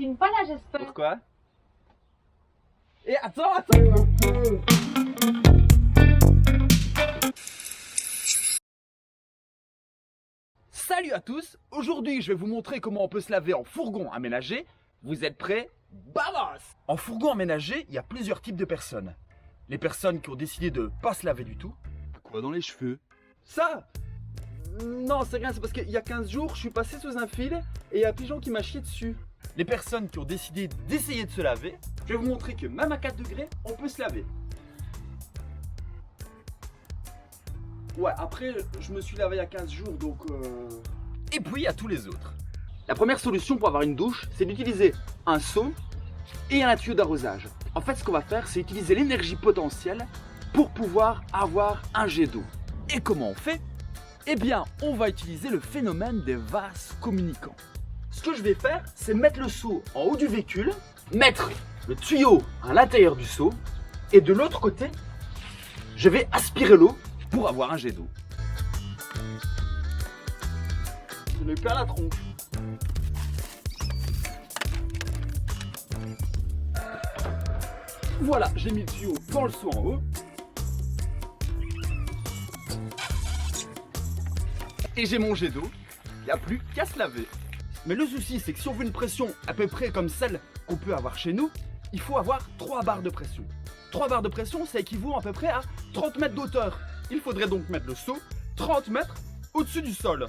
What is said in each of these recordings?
filmes pas là, j'espère. Pourquoi? Et attends. Salut à tous, aujourd'hui je vais vous montrer comment on peut se laver en fourgon aménagé. Vous êtes prêts? Vamos! En fourgon aménagé, il y a plusieurs types de personnes. Les personnes qui ont décidé de pas se laver du tout. Quoi dans les cheveux? Ça? Non, c'est rien, c'est parce qu'il y a 15 jours, je suis passé sous un fil et il y a un pigeon qui m'a chié dessus. Les personnes qui ont décidé d'essayer de se laver, je vais vous montrer que même à 4 degrés, on peut se laver. Ouais, après, je me suis lavé il y a 15 jours, donc... Et puis, il y a tous les autres. La première solution pour avoir une douche, c'est d'utiliser un seau et un tuyau d'arrosage. En fait, ce qu'on va faire, c'est utiliser l'énergie potentielle pour pouvoir avoir un jet d'eau. Et comment on fait? Eh bien, on va utiliser le phénomène des vases communicants. Ce que je vais faire, c'est mettre le seau en haut du véhicule, mettre le tuyau à l'intérieur du seau, et de l'autre côté, je vais aspirer l'eau pour avoir un jet d'eau. Je n'ai pas la tronche. Voilà, j'ai mis le tuyau dans le seau en haut. Et j'ai mon jet d'eau, il n'y a plus qu'à se laver. Mais le souci, c'est que si on veut une pression à peu près comme celle qu'on peut avoir chez nous, il faut avoir 3 barres de pression. 3 barres de pression, ça équivaut à peu près à 30 mètres d'auteur. Il faudrait donc mettre le seau 30 mètres au-dessus du sol.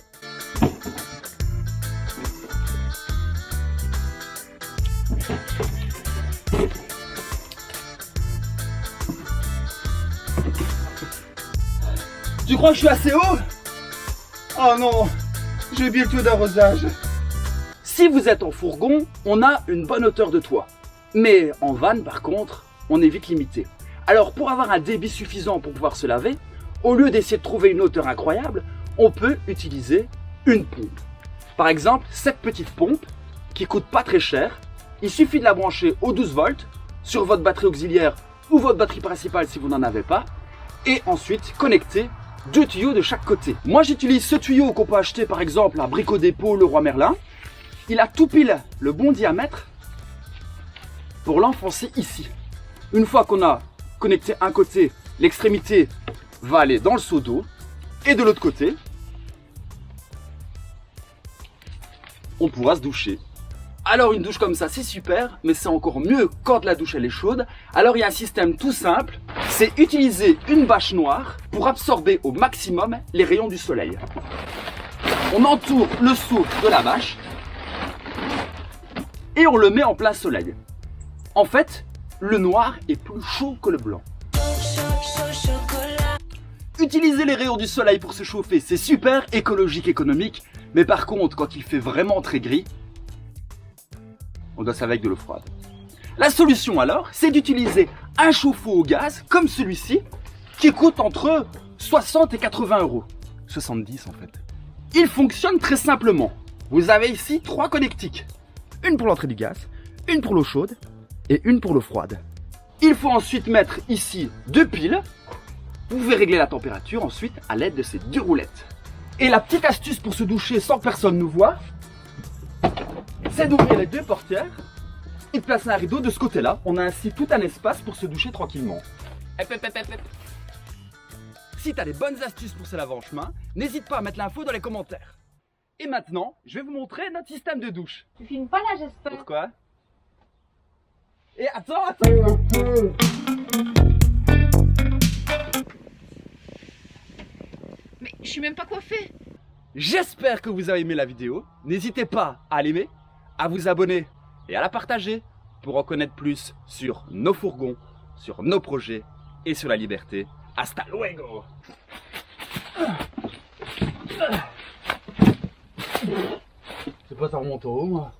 Tu crois que je suis assez haut? Oh non, j'ai oublié le tuyau d'arrosage. Si vous êtes en fourgon, on a une bonne hauteur de toit. Mais en van, par contre, on est vite limité. Alors pour avoir un débit suffisant pour pouvoir se laver, au lieu d'essayer de trouver une hauteur incroyable, on peut utiliser une pompe. Par exemple, cette petite pompe, qui coûte pas très cher, il suffit de la brancher au 12 volts sur votre batterie auxiliaire ou votre batterie principale si vous n'en avez pas, et ensuite connecter 2 tuyaux de chaque côté. Moi j'utilise ce tuyau qu'on peut acheter par exemple à Brico Dépôt, Leroy Merlin. Il a tout pile le bon diamètre pour l'enfoncer ici. Une fois qu'on a connecté un côté, l'extrémité va aller dans le seau d'eau. Et de l'autre côté, on pourra se doucher. Alors une douche comme ça c'est super, mais c'est encore mieux quand la douche elle est chaude. Alors il y a un système tout simple, c'est utiliser une bâche noire pour absorber au maximum les rayons du soleil. On entoure le seau de la bâche et on le met en plein soleil. En fait, le noir est plus chaud que le blanc. Utiliser les rayons du soleil pour se chauffer, c'est super, écologique, économique, mais par contre, quand il fait vraiment très gris, on doit se laver avec de l'eau froide. La solution alors, c'est d'utiliser un chauffe-eau au gaz, comme celui-ci, qui coûte entre 60 et 80 euros. 70 en fait. Il fonctionne très simplement. Vous avez ici 3 connectiques. Une pour l'entrée du gaz, une pour l'eau chaude et une pour l'eau froide. Il faut ensuite mettre ici 2 piles. Vous pouvez régler la température ensuite à l'aide de ces 2 roulettes. Et la petite astuce pour se doucher sans que personne nous voie, c'est d'ouvrir les 2 portières et de placer un rideau de ce côté-là. On a ainsi tout un espace pour se doucher tranquillement. Si tu as des bonnes astuces pour se laver en chemin, n'hésite pas à mettre l'info dans les commentaires. Et maintenant, je vais vous montrer notre système de douche. Tu filmes pas là, j'espère. Pourquoi? Et attends. Mais je suis même pas coiffée. J'espère que vous avez aimé la vidéo. N'hésitez pas à l'aimer, à vous abonner et à la partager pour en connaître plus sur nos fourgons, sur nos projets et sur la liberté. Hasta luego! C'est pas ta remonte en haut, moi.